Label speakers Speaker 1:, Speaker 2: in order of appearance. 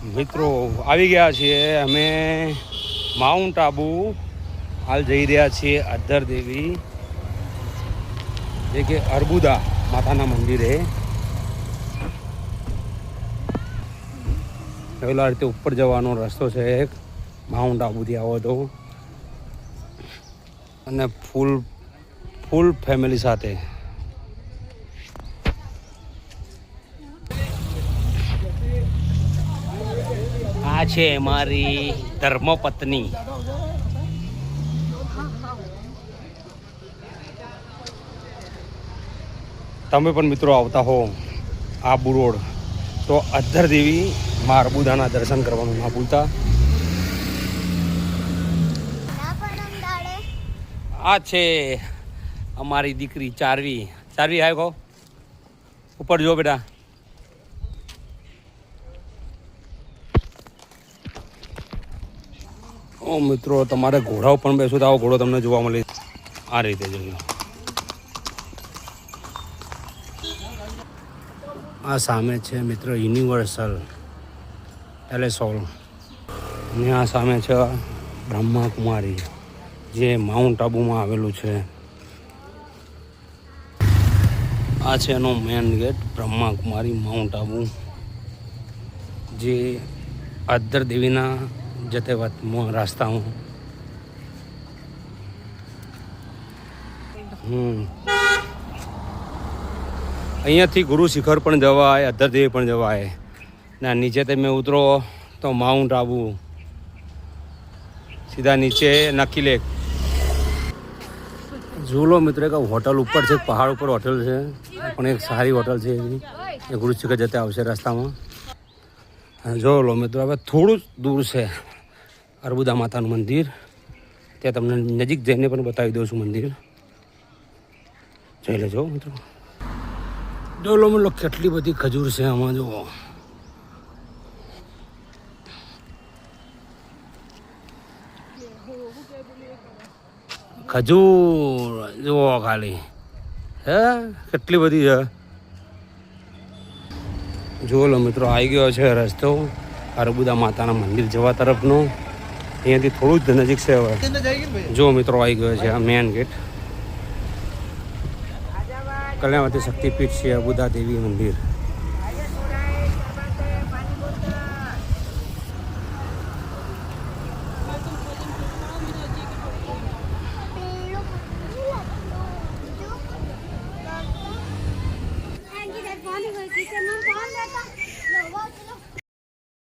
Speaker 1: મિત્રો આવી ગયા છીએ અમે માઉન્ટ આબુ હાલ જઈ રહ્યા છીએ અધ્ધર દેવી જે કે અર્બુદા માતાના મંદિરે પહેલા રીતે ઉપર જવાનો રસ્તો છે એક માઉન્ટ આબુથી આવો તો અને ફૂલ ફેમિલી સાથે આ છે મારી ધર્મપત્ની તમે પણ મિત્રો આવતા હો આબુ રોડ તો અધ્ધર દેવી માં અર્બુદાના દર્શન કરવાનું ના ભૂલતા. આ છે અમારી દીકરી ચારવી હાય કહો ઉપર જો બેટા. ઓ મિત્રો તમારે ઘોડા પણ બેસો તો આવો ઘોડો તમને જોવા મળે આ રીતે જોયો. આ સામે છે મિત્રો યુનિવર્સલ પેલેસ હોલ અને આ સામે છે બ્રહ્માકુમારી જે માઉન્ટ આબુમાં આવેલું છે. આ છે એનો main gate Brahmakumari Mount Abu જે અધ્ધર દેવીના જતે રસ્તામાં અહીંયાથી ગુરુ શિખર પણ જવાય અધ્ધર દેવી પણ જવાય ને નીચે તમે ઉતરો તો માઉન્ટ આબુ સીધા નીચે નક્કી લેક. જોલો મિત્રો એક હોટલ ઉપર છે પહાડ ઉપર હોટલ છે પણ એક સારી હોટલ છે એ ગુરુ શિખર જતે આવશે રસ્તામાં. જો લો મિત્રો હવે થોડું જ દૂર છે અર્બુદા માતાનું મંદિર ત્યાં તમને નજીક જઈને પણ બતાવી દઉં છું મંદિર જોઈ લેજો મિત્રો. ડોલો મિત્રો કેટલી બધી ખજૂર છે આમાં જુઓ. ખજૂર જુઓ ખાલી હે કેટલી બધી છે. જુઓ લો મિત્રો આવી ગયો છે રસ્તો અર્બુદા માતાના મંદિર જવા તરફનો. અહીંયાથી થોડું જ નજીક છે હવે. જો મિત્રો આવી ગયો છે આ મેન ગેટ. કલ્યાણવતી શક્તિપીઠ છે અર્બુદા દેવી મંદિર.